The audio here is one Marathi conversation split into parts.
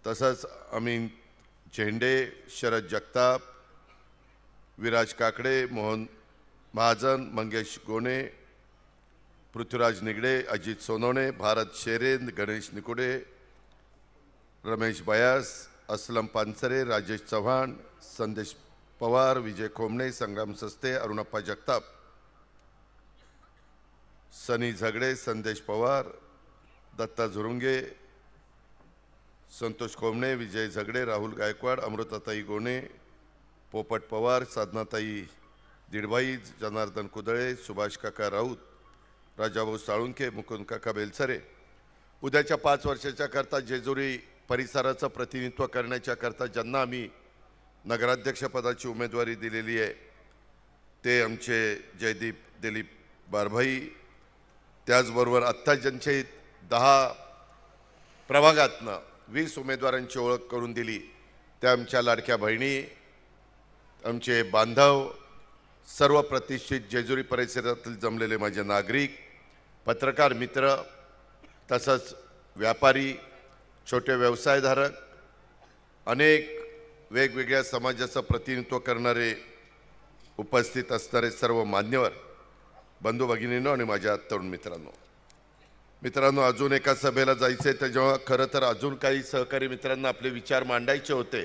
तसंच अमीन झेंडे, शरद जगताप, विराज काकडे, मोहन महाजन, मंगेश गोणे, पृथ्वीराज निगडे, अजित सोनवणे, भारत शेरेन, गणेश निकुडे, रमेश बयास, असलम पानसरे, राजेश चव्हाण, संदेश पवार, विजय खोमणे, संग्राम सस्ते, अरुणप्पा जगताप, सनी झगडे, संदेश पवार, दत्ता झुरुंगे, संतोष खोमणे, विजय झगडे, राहुल गायकवाड, अमृताताई गोणे, पोपट पवार, साधनाताई दिडबाई, जनार्दन कुदळे, सुभाष काका राऊत, राजाभाऊ साळुंके, मुकुंद काका बेलसरे. उद्याच्या 5 वर्षाच्या करता जेजुरी परिसराचं प्रतिनिधित्व करण्याच्या करता ज्यांना आम्ही नगराध्यक्षपदाची उमेदवारी दिलेली आहे ते आमचे जयदीप दिलीप बारभाई, त्याचबरोबर आत्ता ज्यांचे 10 प्रभागातनं 20 उमेदवारांची ओळख करून दिली त्या आमच्या लाडक्या बहिणी, आमचे बांधव, सर्व प्रतिष्ठित जेजुरी परिसरातील जमलेले माझे नागरिक, पत्रकार मित्र, तसंच व्यापारी, छोटे व्यवसायधारक, अनेक वेगवेगळ्या समाजाचं प्रतिनिधित्व करणारे उपस्थित असणारे सर्व मान्यवर बंधू भगिनींनो आणि माझ्या तरुण मित्रांनो, अजून एका सभेला जायचं आहे. त्याच्यामुळे खरं तर अजून काही सहकारी मित्रांना आपले विचार मांडायचे होते,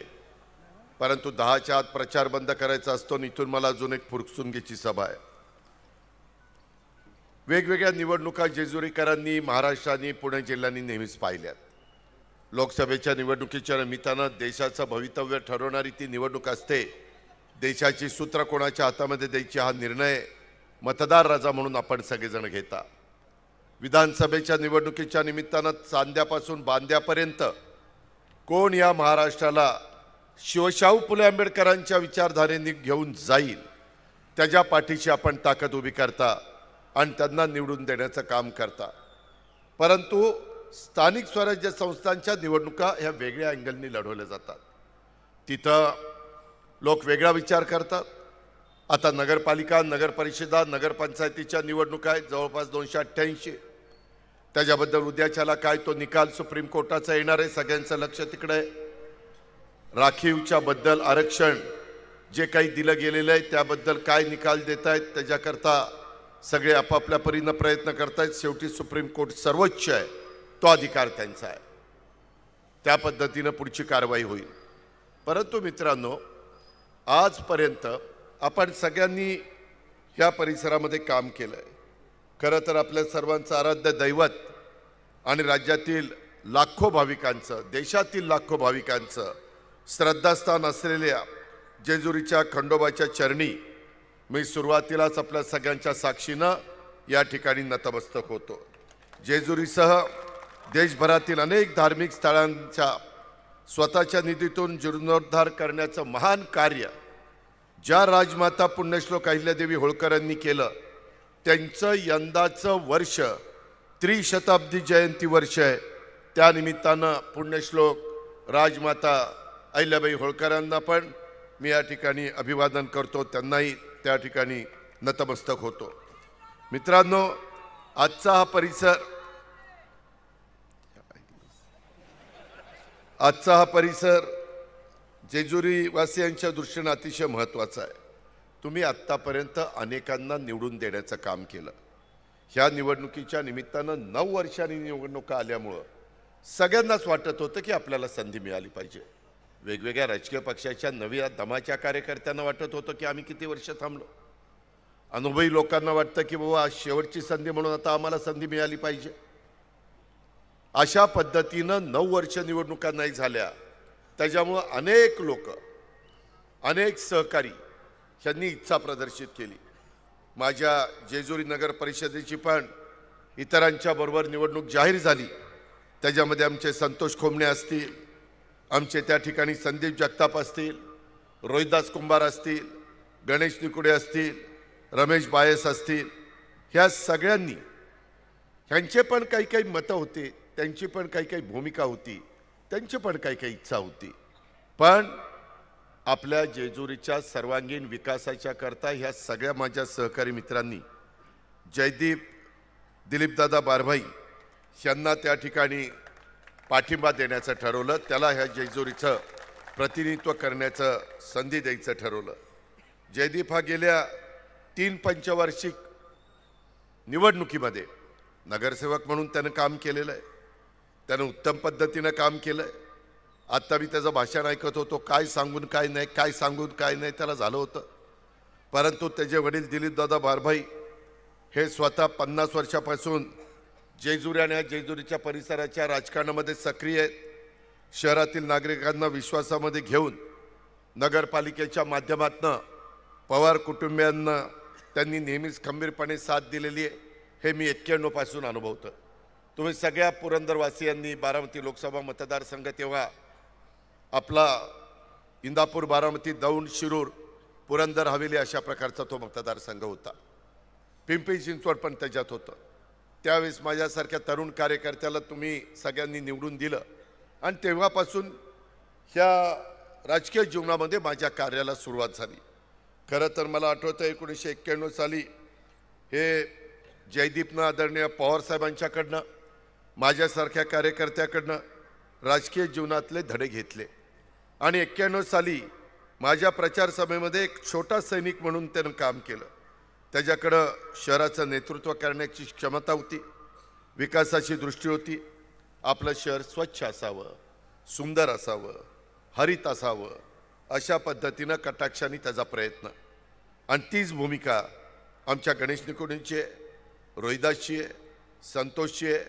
परंतु 10च्या आत प्रचार बंद करायचा असतो. इथून मला अजून एक फुरसुंगीची सभा आहे. वेगवेगळ्या निवडणुका जेजुरीकरांनी, महाराष्ट्राने, पुणे जिल्ह्यांनी नेहमीच पाहिल्यात. लोकसभेच्या निवडणुकीच्या निमित्तानं देशाचं भवितव्य ठरवणारी ती निवडणूक असते. देशाची सूत्र कोणाच्या हातामध्ये द्यायची हा निर्णय मतदार राजा म्हणून आपण सगळेजण घेता. विधानसभेच्या निवडणुकीच्या निमित्तानं चांद्यापासून बांद्यापर्यंत कोण या महाराष्ट्राला शिवशाहू फुले आंबेडकरांच्या विचारधारेने घेऊन जाईल त्याच्या पाठीशी आपण ताकद उभी करता आणि त्यांना निवडून देण्याचं काम करता. परंतु स्थानिक स्वराज्य संस्थांच्या निवडणुका ह्या वेगळ्या अँगलनी लढवल्या जातात. तिथं लोक वेगळा विचार करतात. आता नगरपालिका, नगरपरिषदा, नगरपंचायतीच्या निवडणुका आहेत जवळपास 288. त्याच्याबद्दल उद्याच्याला काय तो निकाल सुप्रीम कोर्टाचा येणार आहे. सगळ्यांचं लक्ष तिकडे आहे. राखीवच्या बद्दल आरक्षण जे काही दिलं गेलेलं आहे त्याबद्दल काय निकाल देत आहेत त्याच्याकरता सगळे आपापल्या परीनं प्रयत्न करतायत. शेवटी सुप्रीम कोर्ट सर्वोच्च आहे, तो अधिकार त्यांचा आहे. त्या पद्धतीनं पुढची कारवाई होईल. परंतु मित्रांनो, आजपर्यंत आपण सगळ्यांनी या परिसरामध्ये काम केलं आहे. खरं तर आपल्या सर्वांचं आराध्य दैवत आणि राज्यातील लाखो भाविकांचं, देशातील लाखो भाविकांचं श्रद्धास्थान असलेल्या जेजुरीच्या खंडोबाच्या चरणी मी सुरुवातीलाच आपल्या सगळ्यांच्या साक्षीनं या ठिकाणी नतमस्तक होतो. जेजुरीसह देशभरातील अनेक धार्मिक स्थळांच्या स्वतःच्या निधीतून जीर्णोद्धार करण्याचं महान कार्य ज्या राजमाता पुण्यश्लोक अहिल्यादेवी होळकरांनी केलं, त्यांचं यंदाचं वर्ष त्रिशताब्दी जयंती वर्ष आहे. त्यानिमित्तानं पुण्यश्लोक राजमाता अहिल्याबाई होळकरांना पण मी या ठिकाणी अभिवादन करतो, त्यांनाही त्या ठिकाणी नतमस्तक होतो. मित्रांनो, आजचा हा परिसर जेजुरी वासियांच्या दृष्टीने अतिशय महत्त्वाचा आहे. तुम्ही आत्तापर्यंत अनेकांना निवडून देण्याचं काम केलं. ह्या निवडणुकीच्या निमित्तानं 9 वर्षांनी निवडणुका आल्यामुळं सगळ्यांनाच वाटत होतं की आपल्याला संधी मिळाली पाहिजे. वेगवेगळ्या राजकीय पक्षाच्या नव्या दमाच्या कार्यकर्त्यांना वाटत होतं की आम्ही किती वर्ष थांबलो. अनुभवी लोकांना वाटतं की बाबा आज शेवटची संधी म्हणून आता आम्हाला संधी मिळाली पाहिजे. अशा पद्धतीनं 9 वर्ष निवडणुका नाही झाल्या. त्याच्यामुळं अनेक लोक, अनेक सहकारी यांनी इच्छा प्रदर्शित केली. माझ्या जेजुरी नगर परिषदेची पण इतरांच्या बरोबर निवडणूक जाहीर झाली. त्याच्यामध्ये आमचे संतोष खोमणे असतील, आमचे त्या ठिकाणी संदीप जगताप असतील, रोहिदास कुंभार असतील, गणेश निकुडे असतील, रमेश बायस असतील, ह्या सगळ्यांनी ह्यांचे पण काही काही मतं होते, त्यांची पण काही काही भूमिका होती, त्यांची पण काही काही इच्छा होती. पण आपल्या जेजुरीच्या सर्वांगीण विकासाच्या करता ह्या सगळ्या माझ्या सहकारी मित्रांनी जयदीप दिलीपदादा बारभाई यांना त्या ठिकाणी पाठिंबा देण्याचं ठरवलं, त्याला ह्या जेजुरीचं प्रतिनिधित्व करण्याचं संधी द्यायचं ठरवलं। जयदीप हा गेल्या 3 पंचवार्षिक निवडणुकीमध्ये नगरसेवक म्हणून त्यानं काम केलेलं आहे, त्यानं उत्तम पद्धतीनं काम केलं आहे। आत्ता मी त्याचं भाषण ऐकत होतो, काय सांगून काय नाही, काय सांगून काय नाही त्याला झालं होतं। परंतु त्याचे वडील दिलीपदादा बारभाई हे स्वतः 50 वर्षापासून जेजुरी आणि जेजुरीच्या परिसराच्या राजकारणामध्ये सक्रिय आहेत। शहरातील नागरिकांना विश्वासामध्ये घेऊन नगरपालिकेच्या माध्यमातून पवार कुटुंबियांना त्यांनी नेहमीच खंबीरपणे साथ दिलेली आहे, हे मी 91 पासून अनुभवतो। तुम्ही सगळ्या पुरंदरवासियांनी बारामती लोकसभा मतदारसंघ तेव्हा आपला इंदापूर, बारामती, दौंड, शिरूर, पुरंदर, हवेली अशा प्रकारचा तो मतदारसंघ होता। पिंपरी चिंचवड पण त्याच्यात होतं। त्यावेळेस माझ्यासारख्या तरुण कार्यकर्त्याला तुम्ही सगळ्यांनी निवडून दिलं आणि तेव्हापासून ह्या राजकीय जीवनामध्ये माझ्या कार्याला सुरुवात झाली। खरं तर मला आठवतं 1991 साली हे जयदीपनं आदरणीय पवारसाहेबांच्याकडनं माझ्यासारख्या कार्यकर्त्याकडनं राजकीय जीवनातले धडे घेतले आणि 91 साली माझ्या प्रचार सभेमध्ये एक छोटा सैनिक म्हणून त्यानं काम केलं। त्याच्याकडं शहराचं नेतृत्व करण्याची क्षमता होती, विकासाची दृष्टी होती। आपलं शहर स्वच्छ असावं, सुंदर असावं, हरित असावं अशा पद्धतीनं कटाक्षाने त्याचा प्रयत्न आणि तीच भूमिका आमच्या गणेश निकुडेंची आहे, रोहिदासची आहे, संतोषची आहे,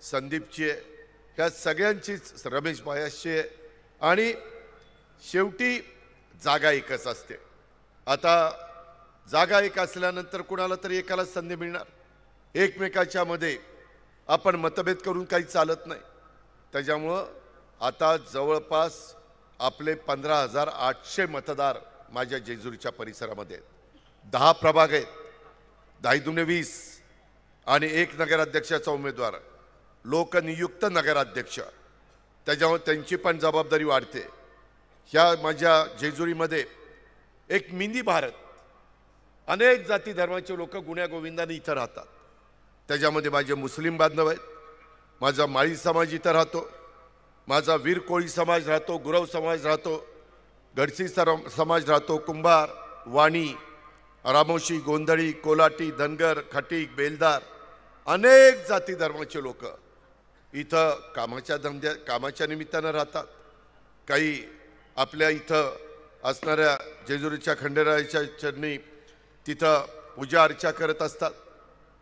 संदीपची आहे, ह्या सगळ्यांचीच, रमेश भायाची आहे। आणि शेवटी जागा एकच असते। आता जागा एक असल्यानंतर कुणाला तरी एकाला संधी मिळणार, एकमेकाच्या मध्ये आपण मतभेद करून काही चालत नाही। त्याच्यामुळं आता जवळपास आपले 15,800 मतदार माझ्या जेजुरीच्या परिसरामध्ये आहेत। 10 प्रभाग आहेत, 10 दुने 20 आणि 1 नगराध्यक्षाचा उमेदवार, लोकनियुक्त नगराध्यक्ष, त्याच्यामुळे त्यांची पण जबाबदारी वाढते। ह्या माझ्या जेजुरीमध्ये एक मिनी भारत, अनेक जाती धर्माचे लोक गुण्यागोविंदाने इथं राहतात। त्याच्यामध्ये माझे मुस्लिम बांधव आहेत, माझा माळी समाज इथं राहतो, माझा वीर कोळी समाज राहतो, गुरव समाज राहतो, गडसी समाज राहतो, कुंभार, वाणी, रामोशी, गोंधळी, कोलाटी, धनगर, खटीक, बेलदार, अनेक जाती धर्माचे लोक इथं कामाच्या निमित्तानं राहतात। काही आपल्या इथं असणाऱ्या जेजुरीच्या खंडेरायाच्या चरणी तिथं पूजा अर्चा करत असतात।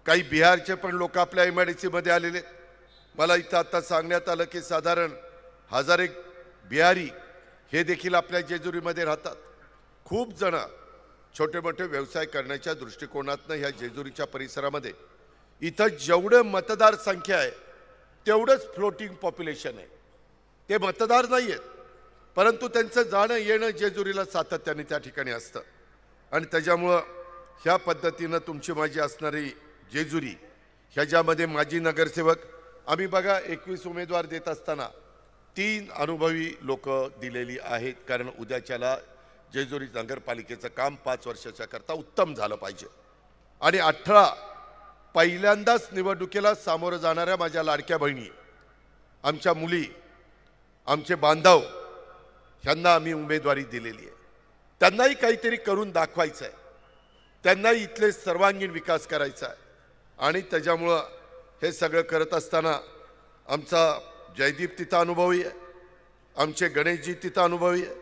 काही बिहारचे पण लोक आपल्या MIDC मध्ये आलेले। मला इथं आता सांगण्यात आलं की साधारण 1000 बिहारी हे देखील आपल्या जेजुरीमध्ये राहतात। खूप जण छोटे मोठे व्यवसाय करण्याच्या दृष्टिकोनातनं ह्या जेजुरीच्या परिसरामध्ये इथं जेवढं मतदार संख्या आहे तेवढंच फ्लोटिंग पॉप्युलेशन आहे। ते मतदार नाही आहेत, परंतु त्यांचं जाणं येणं जेजुरीला सातत्याने त्या ठिकाणी असतं आणि त्याच्यामुळं ह्या पद्धतीनं तुमची माझी असणारी जेजुरी ह्याच्यामध्ये माजी नगरसेवक आम्ही बघा 21 उमेदवार देत असताना 3 अनुभवी लोक दिलेली आहेत, कारण उद्याच्याला जेजुरी नगरपालिकेचं काम 5 वर्षाच्या करता उत्तम झालं पाहिजे। आणि 18 पहिल्यांदाच निवडणुकीला सामोरं जाणाऱ्या माझ्या लाडक्या बहिणी, आमच्या मुली, आमचे बांधव ह्यांना आम्ही उमेदवारी दिलेली आहे। त्यांनाही काहीतरी करून दाखवायचं आहे, त्यांनाही इथले सर्वांगीण विकास करायचा आहे आणि त्याच्यामुळं हे सगळं करत असताना आमचा जयदीप तिथं अनुभवी आहे, आमचे गणेशजी तिथं अनुभवी आहे।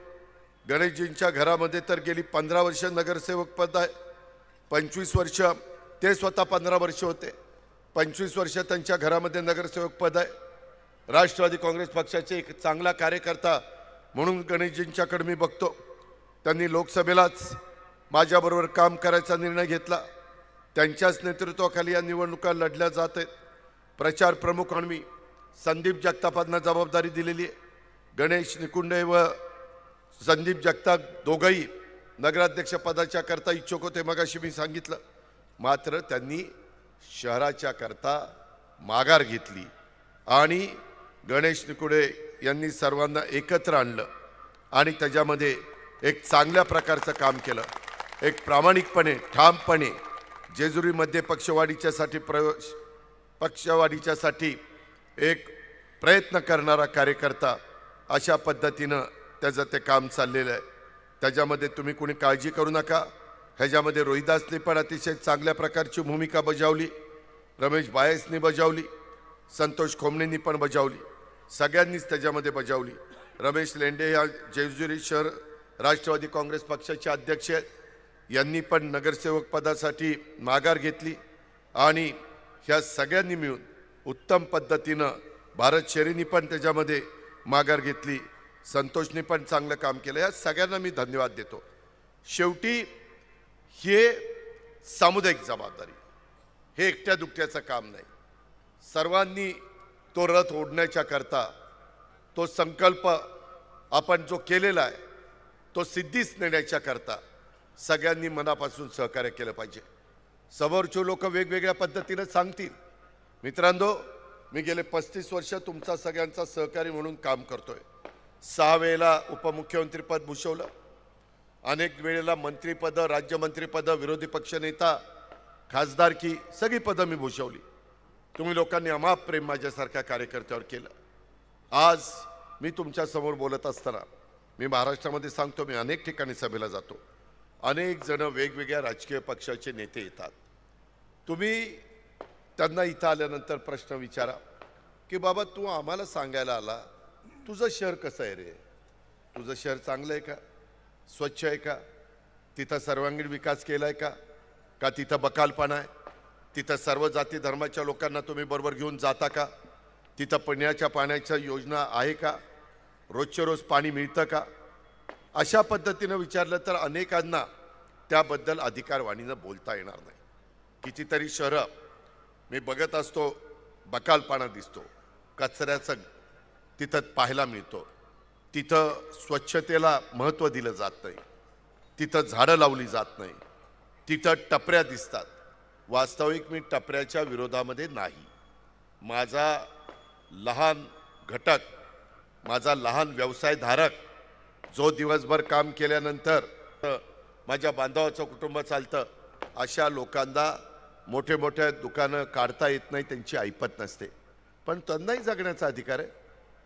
गणेशजींच्या घरामध्ये तर गेली 15 वर्ष नगरसेवक पद आहे, 25 वर्ष ते स्वतः 15 वर्ष होते, 25 वर्ष त्यांच्या घरामध्ये नगरसेवक पद आहे। राष्ट्रवादी काँग्रेस पक्षाचे एक चांगला कार्यकर्ता म्हणून गणेशजींच्याकडे मी बघतो। त्यांनी लोकसभेलाच माझ्याबरोबर काम करायचा निर्णय घेतला, त्यांच्याच नेतृत्वाखाली या निवडणुका लढल्या जात आहेत। प्रचार प्रमुख म्हणून मी संदीप जगतापांना जबाबदारी दिलेली आहे। गणेश निकुंडे व संदीप जगताप दोघंही नगराध्यक्ष पदाच्या करता इच्छुक होते, मगाशी मी सांगितलं, मात्र त्यांनी शहराच्या करता माघार घेतली आणि गणेश निकुडे यांनी सर्वांना एकत्र आणलं आणि त्याच्यामध्ये एक चांगल्या प्रकारचं काम केलं। एक प्रामाणिकपणे, ठामपणे जेजुरीमध्ये पक्षवाढीच्यासाठी एक प्रयत्न करणारा कार्यकर्ता अशा पद्धतीनं त्याचं ते काम चाललेलं आहे। त्याच्यामध्ये तुम्ही कोणी काळजी करू नका। ह्याच्यामध्ये रोहिदासने पण अतिशय चांगल्या प्रकारची भूमिका बजावली, रमेश बायसने बजावली, संतोष खोमणेंनी पण बजावली, सगळ्यांनीच त्याच्यामध्ये बजावली। रमेश लेंडे या जेजुरी शहर राष्ट्रवादी काँग्रेस पक्षाचे अध्यक्ष आहेत, यांनी पण नगरसेवक पदासाठी माघार घेतली आणि ह्या सगळ्यांनी मिळून उत्तम पद्धतीनं भारत शेरेंनी पण त्याच्यामध्ये माघार घेतली, संतोषने पण चांगलं काम केलं। या सगळ्यांना मी धन्यवाद देतो। शेवटी हे सामुदायिक जबाबदारी, हे एकट्या दुकट्याचं काम नाही। सर्वांनी तो रथ ओढण्याच्या करता तो संकल्प आपण जो केलेला आहे तो सिद्धीस नेण्याच्या करता सगळ्यांनी मनापासून सहकार्य केलं पाहिजे। समोरचे लोक वेगवेगळ्या पद्धतीने सांगतील। मित्रांनो, मी गेले 35 वर्ष तुमचा सगळ्यांचा सहकारी म्हणून काम करतोय। 6 वेळेला उपमुख्यमंत्रीपद भूषवलं, अनेक वेळेला मंत्रिपद, राज्यमंत्रीपद, विरोधी पक्षनेता, खासदारकी सगळी पदं मी भूषवली। तुम्ही लोकांनी अमाप प्रेम माझ्यासारख्या कार्यकर्त्यावर केलं। आज मी तुमच्या समोर बोलत असताना मी महाराष्ट्रामध्ये सांगतो, मी अनेक ठिकाणी सभेला जातो, अनेक जण वेगवेगळ्या राजकीय पक्षाचे नेते येतात। तुम्ही त्यांना इथं आल्यानंतर प्रश्न विचारा की बाबा तू आम्हाला सांगायला आला, तुझं शहर कसं आहे रे? तुझं शहर चांगलं आहे का? स्वच्छ आहे का? तिथं सर्वांगीण विकास केला आहे का? का तिथं बकालपणा आहे? तिथं सर्व जाती धर्माच्या लोकांना तुम्ही बरोबर घेऊन जाता का? तिथं पिण्याच्या पाण्याच्या योजना आहे का? रोजचे रोज पाणी मिळतं का? अशा पद्धतीनं विचारलं तर अनेकांना त्याबद्दल अधिकारवाणीनं बोलता येणार नाही। कितीतरी शहरं मी बघत असतो, बकालपणा दिसतो, कचऱ्याचं तिथं पाहायला मिळतो, तिथं स्वच्छतेला महत्त्व दिलं जात नाही, तिथं झाडं लावली जात नाही, तिथं टपऱ्या दिसतात। वास्तविक मी टपऱ्याच्या विरोधामध्ये नाही। माझा लहान घटक, माझा लहान व्यवसायधारक जो दिवसभर काम केल्यानंतर माझ्या बांधवाचं कुटुंब चालतं, अशा लोकांना मोठे मोठे दुकानं काढता येत नाही, त्यांची ऐपत नसते, पण त्यांनाही जगण्याचा अधिकार आहे,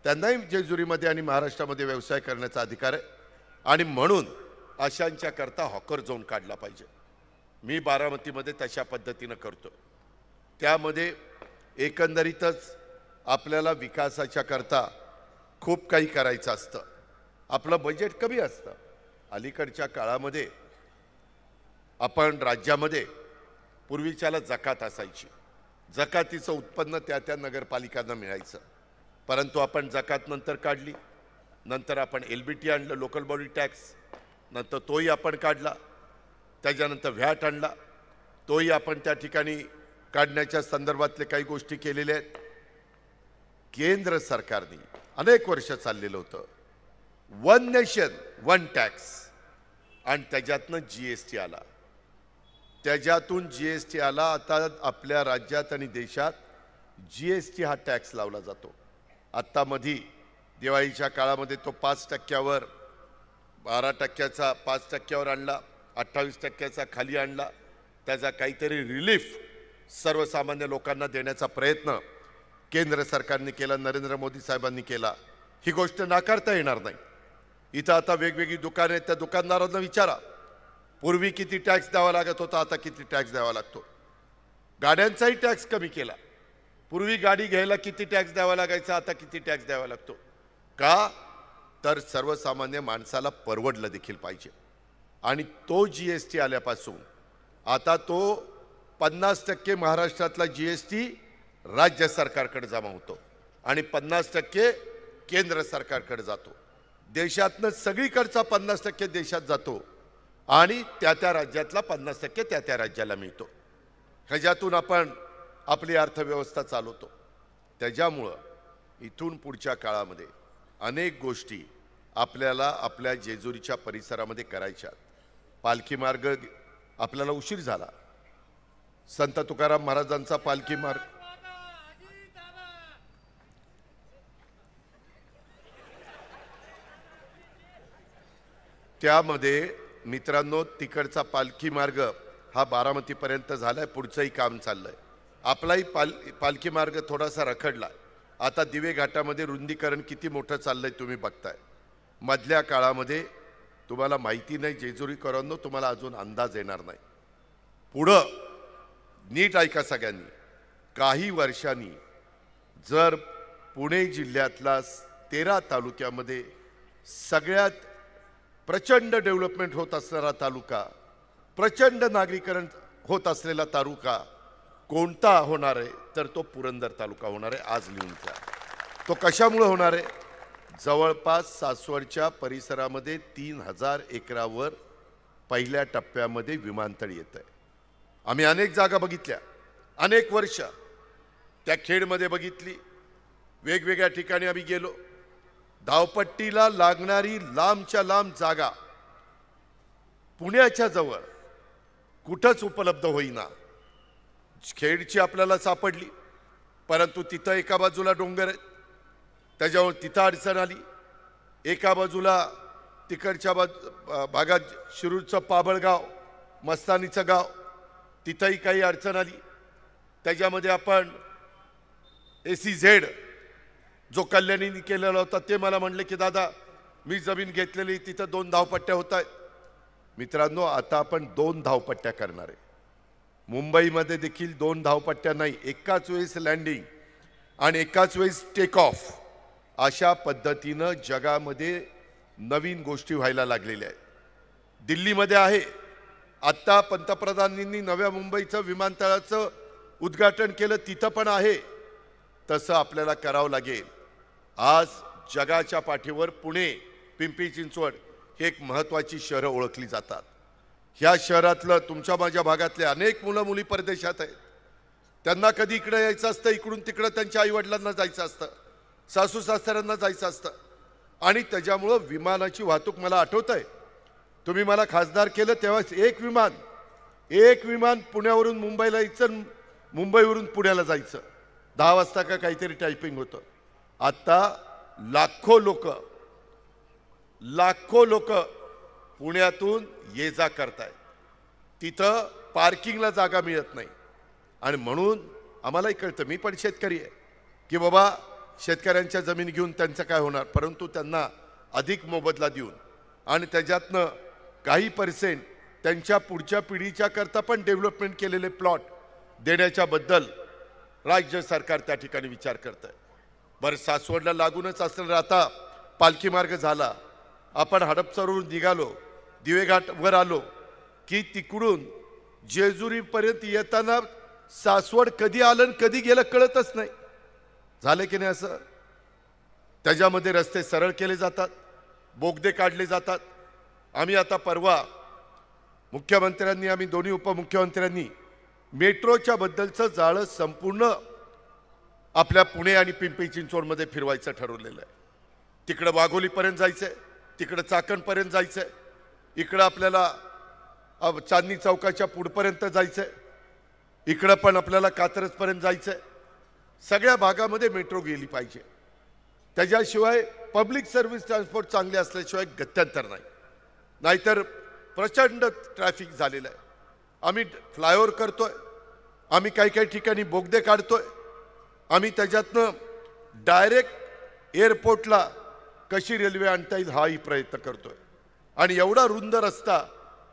त्यांनाही जेजुरीमध्ये आणि महाराष्ट्रामध्ये व्यवसाय करण्याचा अधिकार आहे। आणि म्हणून अशांच्या करता हॉकर झोन काढला पाहिजे। मी बारामतीमध्ये तशा पद्धतीनं करतो। त्यामध्ये एकंदरीतच आपल्याला विकासाच्या करता खूप काही करायचं असतं, आपलं बजेट कमी असतं। अलीकडच्या काळामध्ये आपण राज्यामध्ये पूर्वीच्याला जकात असायची, जकातीचं उत्पन्न त्या नगरपालिकांना मिळायचं, परंतु आपण जकात नंतर काढली, नंतर आपण LBT आणलं, लोकल बॉडी टॅक्स, नंतर तोही आपण काढला, त्याच्यानंतर व्हॅट आणला, तोही आपण त्या ठिकाणी काढण्याच्या संदर्भातले काही गोष्टी केलेल्या आहेत। केंद्र सरकारने अनेक वर्ष चाललेलं होतं वन नेशन वन टॅक्स, आणि त्याच्यातनं GST आला, त्याच्यातून GST आला। आता आपल्या राज्यात आणि देशात GST हा टॅक्स लावला जातो। आत्ता मधी दिवाळीच्या काळामध्ये तो 5%वर 12%चा 5%वर आणला, 28%चा खाली आणला। त्याचा काहीतरी रिलीफ सर्वसामान्य लोकांना देण्याचा प्रयत्न केंद्र सरकारने केला, नरेंद्र मोदी साहेबांनी केला। ही गोष्ट नाकारता येणार नाही। इथं आता वेगवेगळी दुकाने आहेत, त्या दुकानदारांना विचारा, पूर्वी किती टॅक्स द्यावा लागत होता, आता किती टॅक्स द्यावा लागतो। गाड्यांचाही टॅक्स कमी केला, पूर्वी गाडी घ्यायला किती टॅक्स द्यावा लागायचा, आता किती टॅक्स द्यावा लागतो। का तर सर्वसामान्य माणसाला परवडलं देखील पाहिजे। आणि तो GST आल्यापासून आता तो 50% महाराष्ट्रातला GST राज्य सरकारकडे जमा होतो आणि 50% केंद्र सरकारकडे जातो। देशातनं सगळीकडचा 50% देशात जातो आणि त्या राज्यातला 50% त्या राज्याला मिळतो। ह्याच्यातून आपण आपली अर्थव्यवस्था चालवतो। त्याच्यामुळं इथून पुढच्या काळामध्ये अनेक गोष्टी आपल्याला आपल्या जेजुरीच्या परिसरामध्ये करायच्या। पालखी मार्ग आपल्याला उशीर झाला, संत तुकाराम महाराजांचा पालखी मार्ग, त्यामध्ये मित्रांनो तिकडचा पालखी मार्ग हा बारामतीपर्यंत झालाय, पुढचंही काम चाललंय। आपलाही पालखी मार्ग थोडासा रखडला, आता दिवे घाटामध्ये रुंदीकरण किती मोठं चाललंय तुम्ही बघताय. मधल्या काळामध्ये तुम्हाला माहिती नाही जेजुरीकरांनो, तुम्हाला अजून अंदाज येणार नाही. पुढं नीट ऐका सगळ्यांनी, काही वर्षांनी जर पुणे जिल्ह्यातला 13 तालुक्यामध्ये सगळ्यात प्रचंड डेव्हलपमेंट होत असणारा तालुका, प्रचंड नागरीकरण होत असलेला तालुका कोणता होणार आहे तर तो पुरंदर तालुका होणार आहे. आज लिहून घ्या. तो कशामुळे होणार आहे? जवळपास सासवडच्या परिसरामध्ये 3000 एकरावर पहिल्या टप्प्यामध्ये विमानतळ येत आहे. आम्ही अनेक जागा बघितल्या, अनेक वर्ष त्या खेडमध्ये बघितली, वेगवेगळ्या ठिकाणी आम्ही गेलो. धावपट्टीला लागणारी लांबच्या लांब जागा पुण्याच्या जवळ कुठंच उपलब्ध होईना. खेडची आपल्याला सापडली, परंतु तिथं एका बाजूला डोंगर आहेत, त्याच्यावर तिथं अडचण आली. एका बाजूला तिकडच्या भागात शिरूरचं पाबळगाव, मस्तानीचं गाव, तिथंही काही अडचण आली. त्याच्यामध्ये आपण SEZ जो कल्याणीने केलेला होता ते मला म्हणले की दादा मी जमीन घेतलेली तिथं 2 धावपट्ट्या होत आहेत. मित्रांनो, आता आपण 2 धावपट्ट्या करणार आहे. मुंबईमध्ये देखील 2 धावपट्ट्या नाही, एकाच वेळेस लँडिंग आणि एकाच वेळेस टेक ऑफ, अशा पद्धतीनं जगामध्ये नवीन गोष्टी व्हायला लागलेल्या आहेत. दिल्लीमध्ये आहे, आत्ता पंतप्रधानांनी नव्या मुंबईचं विमानतळाचं उद्घाटन केलं, तिथं पण आहे. तसं आपल्याला करावं लागेल. आज जगाच्या पाठीवर पुणे, पिंपरी चिंचवड हे एक महत्त्वाची शहरं ओळखली जातात. ह्या शहरातलं तुमच्या माझ्या भागातले अनेक मुलं मुली परदेशात आहेत. त्यांना कधी इकडे यायचं असतं, इकडून तिकडं त्यांच्या आईवडिलांना जायचं असतं, सासू सासऱ्यांना जायचं असतं. आणि त्याच्यामुळं विमानाची वाहतूक, मला आठवत आहे तुम्ही मला खासदार केलं तेव्हाच एक विमान पुण्यावरून मुंबईला यायचं, मुंबईवरून पुण्याला जायचं. 10 वाजता का काहीतरी टायपिंग होतं. आता लाखो लोक पुण्यातून ये जा करतायत. तिथं पार्किंगला जागा मिळत नाही. आणि म्हणून आम्हालाही कळतं, मी पण शेतकरी आहे, की बाबा शेतकऱ्यांच्या जमीन घेऊन त्यांचं काय होणार, परंतु त्यांना अधिक मोबदला देऊन आणि त्याच्यातनं काही % त्यांच्या पुढच्या पिढीच्या करता पण डेव्हलपमेंट केलेले प्लॉट देण्याच्याबद्दल राज्य सरकार त्या ठिकाणी विचार करत आहे. बरं, सासवडला लागूनच असलेला आता पालखी मार्ग झाला, आपण हडपसरवरून निघालो, दिवेघाटवर आलो की तिकडून जेजुरीपर्यंत येताना सासवड कधी आलं कधी गेलं कळतच नाही. झालं की नाही असं? त्याच्यामध्ये रस्ते सरळ केले जातात, बोगदे काढले जातात. आम्ही आता परवा मुख्यमंत्र्यांनी, आम्ही दोन्ही उपमुख्यमंत्र्यांनी मेट्रोच्या बद्दलचं जाळं संपूर्ण आपल्या पुणे आणि पिंपरी चिंचवडमध्ये फिरवायचं ठरवलेलं आहे. तिकडं वाघोलीपर्यंत जायचं आहे, तिकडं चाकणपर्यंत जायचं आहे, इकडं आपल्याला चांदणी चौकाच्या पुढपर्यंत जायचं आहे, इकडं पण आपल्याला कात्रजपर्यंत जायचं आहे. सगळ्या भागामध्ये मेट्रो गेली पाहिजे. त्याच्याशिवाय पब्लिक सर्व्हिस ट्रान्सपोर्ट चांगले असल्याशिवाय गत्यंतर नाही. नाहीतर प्रचंड ट्रॅफिक झालेलं आहे. आम्ही फ्लायओव्हर करतोय, आम्ही काही ठिकाणी बोगदे काढतोय, आम्ही त्याच्यातनं डायरेक्ट एअरपोर्टला कशी रेल्वे आणता येईल हाही प्रयत्न करतोय. आणि एवढा रुंद रस्ता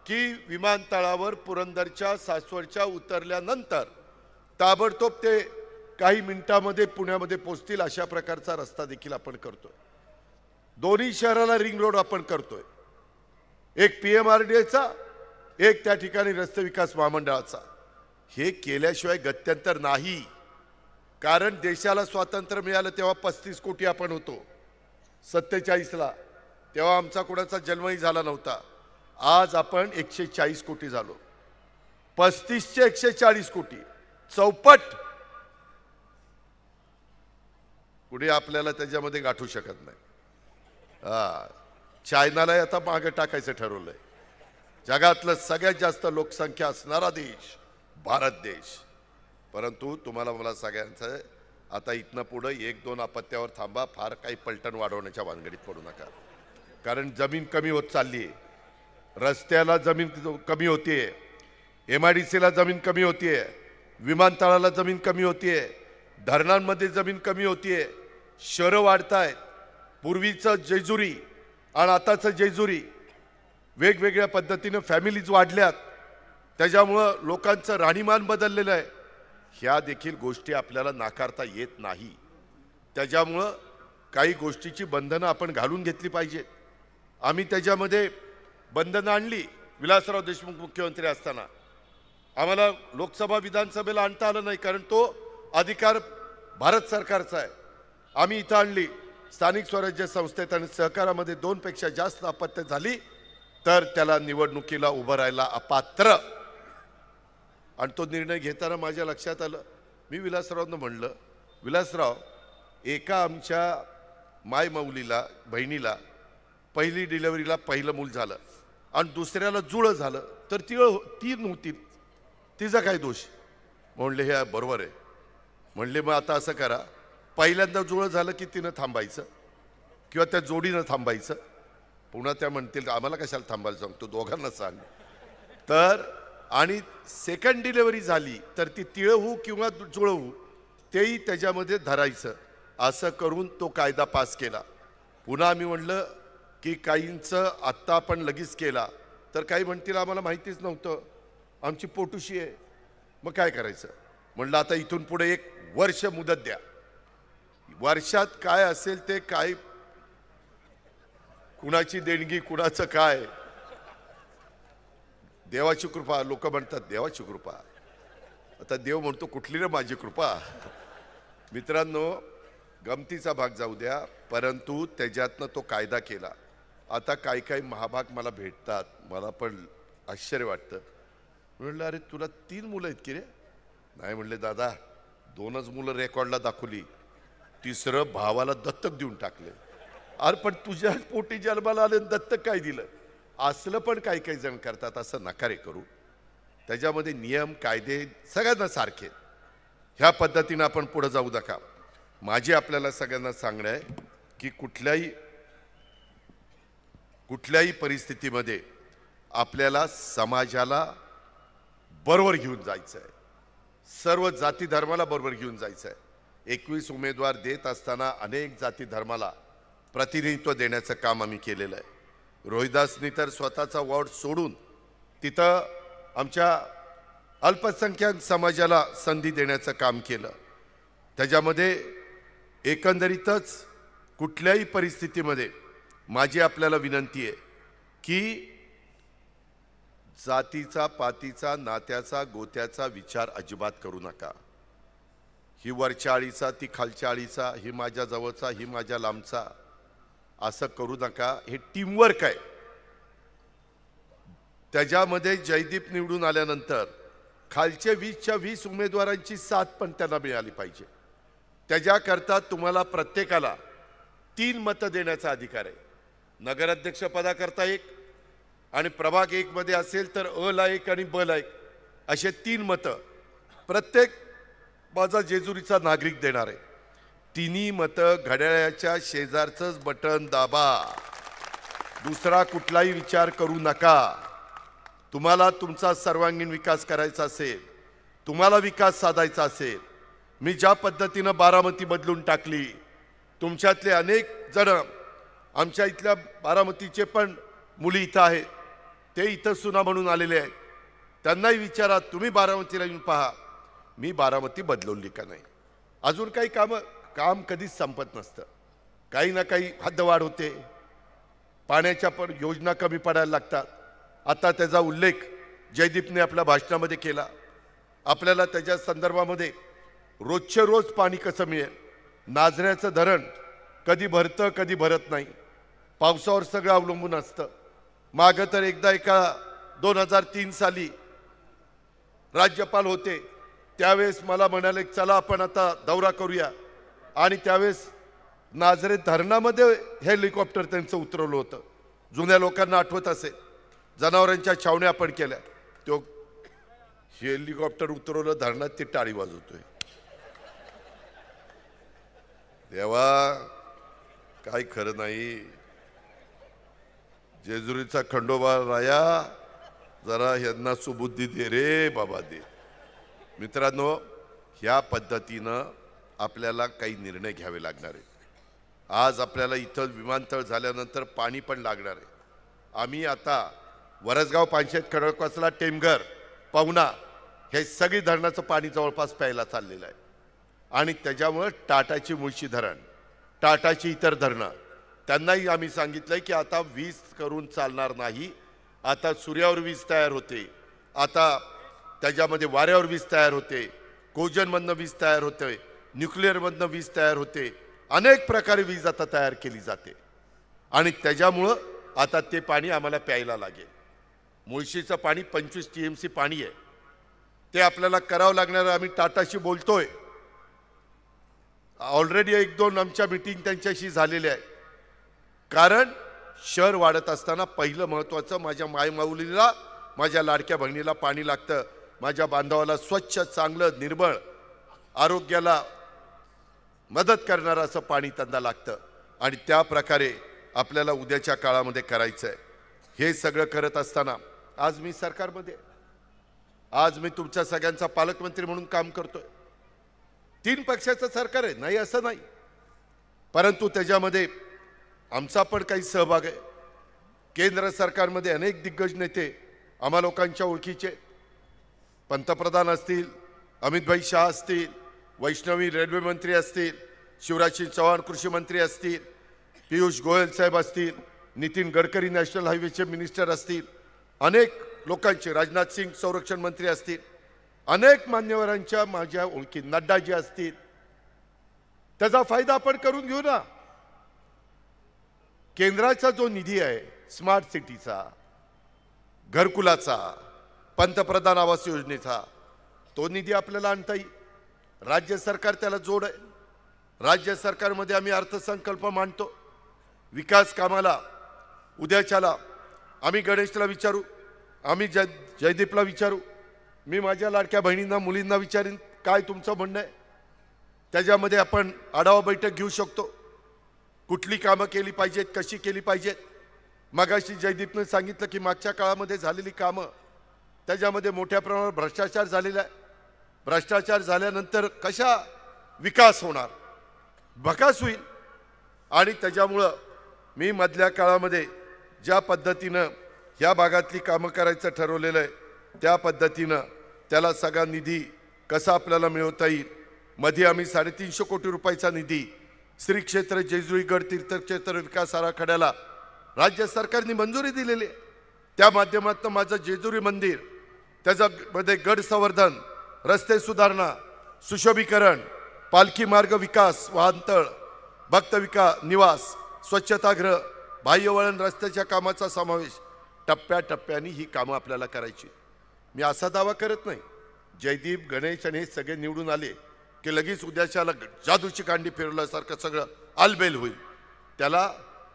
की विमानतळावर पुरंदरच्या सासवडच्या उतरल्यानंतर ताबडतोब ते काही मिनिटांमध्ये पुण्यामध्ये पोहोचतील अशा प्रकारचा रस्ता देखील आपण करतोय. दोन्ही शहराला रिंग रोड आपण करतोय, एक PMRDAचा, एक त्या ठिकाणी रस्ते विकास महामंडळाचा. हे केल्याशिवाय गत्यंतर नाही. कारण देशाला स्वातंत्र्य मिळालं तेव्हा 35 कोटी आपण होतो 47ला, तेव्हा आमचा कोणाचा जन्मही झाला नव्हता. आज आपण 140 कोटी झालो. 35चे 140 कोटी, चौपट. पुढे आपल्याला त्याच्यामध्ये गाठू शकत नाही. चायनाला आता मागे टाकायचं ठरवलंय. जगातलं सगळ्यात जास्त लोकसंख्या असणारा देश भारत देश. परंतु तुम्हाला मला सगळ्यांचं आता इथनं पुढं 1-2 अपत्यावर थांबा, फार काही पलटण वाढवण्याच्या भानगडीत पडू नका. कारण जमीन कमी होत चालली आहे, रस्त्याला जमीन कमी होतीये, MIDCला जमीन कमी होतीये, विमानतळाला जमीन कमी होतीये, धरणांमध्ये जमीन कमी होतीये, शहरं वाढतायत. पूर्वीचं जेजुरी आणि आताचं जेजुरी वेगवेगळ्या पद्धतीने फॅमिलीज वाढल्यात, त्याच्यामुळं लोकांचं राहणीमान बदललेलं आहे. ह्या देखील गोष्टी आपल्याला नाकारता येत नाही. त्याच्यामुळं काही गोष्टीची बंधनं आपण घालून घेतली पाहिजेत. आम्ही त्याच्यामध्ये बंधनं आणली. विलासराव देशमुख मुख्यमंत्री असताना आम्हाला लोकसभा विधानसभेला आणता आलं नाही, कारण तो अधिकार भारत सरकारचा आहे. आम्ही इथं आणली. स्थानिक स्वराज्य संस्थेत आणि सहकारामध्ये 2 पेक्षा जास्त अपत्य झाली तर त्याला निवडणुकीला उभं राहायला अपात्र. आणि तो निर्णय घेताना माझ्या लक्षात आलं, मी विलासरावनं म्हणलं, विलासराव, एका आमच्या मायमौलीला बहिणीला पहिली डिलिव्हरीला पहिलं मूल झालं आणि दुसऱ्याला जुळं झालं तर ती नव्हती, तिचा काय दोष? म्हणले हे बरोबर आहे. म्हणले मग आता असं करा, पहिल्यांदा जुळं झालं की तिनं थांबायचं किंवा त्या जोडीनं थांबायचं. पुन्हा त्या म्हणतील आम्हाला कशाला थांबायला सांगतो, दोघांना सांग. तर आणि सेकंड डिलिव्हरी झाली तर ती तिळं होऊ किंवा जुळं होऊ तेही त्याच्यामध्ये धरायचं. असं करून तो कायदा पास केला. पुन्हा आम्ही म्हणलं की काहींचं आत्ता आपण लगेच केला तर काही म्हणतील आम्हाला माहितीच नव्हतं, आमची पोटुशी आहे, मग काय करायचं? म्हणलं आता इथून पुढे 1 वर्ष मुदत द्या. वर्षात काय असेल ते, काय कुणाची देणगी कुणाचं काय, देवाची कृपा. लोक म्हणतात देवाची कृपा, आता देव म्हणतो कुठली रे माझी कृपा. मित्रांनो, गमतीचा भाग जाऊ द्या, परंतु त्याच्यातनं तो कायदा केला. आता काही महाभाग मला भेटतात, मला पण आश्चर्य वाटतं. म्हणलं अरे तुला 3 मुलं आहेत की रे? नाही म्हणले दादा, 2च मुलं रेकॉर्डला दाखवली, 3रं भावाला दत्तक देऊन टाकले. अरे पण तुझ्या पोटी जन्माला आले दत्तक काय दिलं? असलं पण काही जण करतात. असं नकारे करू. त्याच्यामध्ये नियम कायदे सगळ्यांना सारखे, ह्या पद्धतीनं आपण पुढे जाऊ नका. माझी आपल्याला सगळ्यांना सांगणं आहे की कुठल्याही परिस्थितीमध्ये आपल्याला समाजाला बरोबर घेऊन जायचं आहे, सर्व जाती धर्माला बरोबर घेऊन जायचं आहे. 21 उमेदवार देत असताना अनेक जाती धर्माला प्रतिनिधित्व देण्याचं काम आम्ही केलेलं आहे. रोहिदासनी तर स्वतःचा वॉर्ड सोडून तिथं आमच्या अल्पसंख्याक समाजाला संधी देण्याचं काम केलं. त्याच्यामध्ये एकंदरीतच कुठल्याही परिस्थितीमध्ये माझी आपल्याला विनंती आहे की जातीचा, पातीचा, नात्याचा, गोत्याचा विचार अजिबात करू नका. ही वरच्या आळीचा, ती खालच्या आळीचा, ही माझ्या जवळचा, ही माझ्या लांबचा, असं करू नका. हे टीमवर्क आहे. त्याच्यामध्ये जयदीप निवडून आल्यानंतर खालचे 20च्या 20 उमेदवारांची साथ पण त्यांना मिळाली पाहिजे. त्याच्याकरता तुम्हाला प्रत्येकाला 3 मतं देण्याचा अधिकार आहे. नगराध्यक्ष पदाकरता 1 आणि प्रभाग 1 मध्ये असेल तर अ ला 1 आणि ब ला 1 असे 3 मतं प्रत्येक माझा जेजुरीचा नागरिक देणार आहे. 3ही मतं घड्याळाच्या शेजारचंच बटन दाबा, दुसरा कुठलाही विचार करू नका. तुम्हाला तुमचा सर्वांगीण विकास करायचा असेल, तुम्हाला विकास साधायचा असेल, मी ज्या पद्धतीनं बारामती बदलून टाकली, तुमच्यातले अनेक जण आमच्या इथल्या बारामतीचे पण मुली इथं आहेत, ते इथं सुना म्हणून आलेले आहेत. त्यांनाही विचारा, तुम्ही बारामतीला येऊन पहा मी बारामती बदलवली का नाही. अजून काही काम कधीच संपत नसतं. काही ना काही हद्दवाढ होते, पाण्याच्या पण योजना कमी पडायला लागतात. आता त्याचा उल्लेख जयदीपने आपल्या भाषणामध्ये केला. आपल्याला त्याच्या संदर्भामध्ये रोजचे रोज पाणी कसं मिळेल, नाझऱ्याचं धरण कधी भरतं कधी भरत नाही, पावसावर सगळं अवलंबून असतं. मागं तर एकदा 2003 साली राज्यपाल होते, त्यावेळेस मला म्हणाले चला आपण आता दौरा करूया, आणि त्यावेळेस नाझरे धरणामध्ये हेलिकॉप्टर त्यांचं उतरवलं होतं. जुन्या लोकांना आठवत असेल, जनावरांच्या छावण्या आपण केल्या, तो हेलिकॉप्टर उतरवलं धरणात, ती टाळी वाजवतोय. देवा काय खरं नाही. जेजुरीचा खंडोबा राया, जरा यांना सुबुद्धी दे रे बाबा दे. मित्रांनो, ह्या पद्धतीनं आपल्याला काही निर्णय घ्यावे लागणार आहेत। आज आपल्याला इथं विमानतळ झाल्यानंतर पाणी पण लागणार आहे। आम्ही आता वरसगाव, पानशेत, खडकवासला, टेमघर, पवना हे सगळी धरणाचं पाणी जवळपास प्यायला चाललेलं आहे आणि त्याच्यामुळे टाटाची मुळशी धरण, टाटाची इतर धरणं त्यांनाही आम्ही सांगितलंय की आता वीज करून चालणार नाही। आता सूर्यावर वीज तयार होते, आता त्याच्यामध्ये वाऱ्यावर वीज तयार होते, कोजनमधनं वीज तयार होते, न्यूक्लिअरमधनं वीज तयार होते, अनेक प्रकारे वीज आता तयार केली जाते आणि त्याच्यामुळं आता ते पाणी आम्हाला प्यायला लागेल। मुळशीचं पाणी 25 TMC पाणी आहे, ते आपल्याला करावं लागणार। आम्ही टाटाशी बोलतोय, ऑलरेडी 1-2 आमच्या मीटिंग त्यांच्याशी झालेल्या आहे। कारण शहर वाढत असताना पहिलं महत्त्वाचं माझ्या मायमाऊलीला, माझ्या लाडक्या बहिणीला पाणी लागतं, माझ्या बांधवाला स्वच्छ, चांगलं, निर्मळ, आरोग्याला मदत करणारं असं पाणी त्यांना लागतं आणि त्या प्रकारे आपल्याला उद्याच्या काळामध्ये करायचं आहे। हे सगळं करत असताना आज मी सरकारमध्ये, आज मी तुमच्या सगळ्यांचा पालकमंत्री म्हणून काम करतोय। 3 पक्षाचं सरकार आहे, नाही असं नाही, परंतु त्याच्यामध्ये आमचा पण काही सहभाग आहे। केंद्र सरकारमध्ये अनेक दिग्गज नेते आम्हा लोकांच्या ओळखीचे, पंतप्रधान असतील, अमितभाई शाह असतील, वैष्णवी रेल्वे मंत्री असतील, शिवराज सिंग चौहान कृषी मंत्री असतील, पियुष गोयल साहेब असतील, नितीन गडकरी नॅशनल हायवेचे मिनिस्टर असतील, अनेक लोकांचे, राजनाथ सिंग संरक्षण मंत्री असतील, अनेक मान्यवरांच्या माझ्या ओळखी, नड्डाजी असतील, त्याचा फायदा आपण करून घेऊ ना। केंद्राचा जो निधी आहे, स्मार्ट सिटीचा, घरकुलाचा, पंतप्रधान आवास योजनेचा, तो निधी आपल्याला आणता येईल। राज्य सरकार त्याला जोड आहे। राज्य सरकारमध्ये आम्ही अर्थसंकल्प मांडतो, विकास कामाला उद्याच्याला आम्ही गणेशला विचारू, आम्ही जयदीपला विचारू, मी माझ्या लाडक्या बहिणींना, मुलींना विचारीन काय तुमचं म्हणणं आहे, त्याच्यामध्ये आपण आढावा बैठक घेऊ शकतो। कुठली कामं केली पाहिजेत, कशी केली पाहिजेत। मगाशी जयदीपने सांगितलं की मागच्या काळामध्ये झालेली कामं, त्याच्यामध्ये मोठ्या प्रमाणावर भ्रष्टाचार झालेला आहे। भ्रष्टाचार झाल्यानंतर कशा विकास होणार, भकास होईल आणि त्याच्यामुळं मी मधल्या काळामध्ये ज्या पद्धतीनं ह्या भागातली कामं करायचं ठरवलेलं आहे, त्या पद्धतीनं त्याला सगळा निधी कसा आपल्याला मिळवता येईल। मध्ये आम्ही 350 कोटी रुपयाचा निधी श्री क्षेत्र जेजुरी गड तीर्थक्षेत्र विकास आराखड्याला राज्य सरकारने मंजुरी दिलेली आहे। त्या माध्यमातून माझं जेजुरी मंदिर, त्याच्यामध्ये गड संवर्धन, रस्ते सुधारणा, सुशोभीकरण, पालखी मार्ग विकास, वाहनतळ, भक्त निवास, स्वच्छतागृह, बाह्यवळण रस्त्याच्या कामाचा समावेश, टप्प्याटप्प्याने ही कामं आपल्याला करायची। मी असा दावा करत नाही जयदीप, गणेश आणि हे सगळे निवडून आले की लगेच उद्याच्याला जादूची कांडी फिरवल्यासारखं सगळं आलबेल होईल। त्याला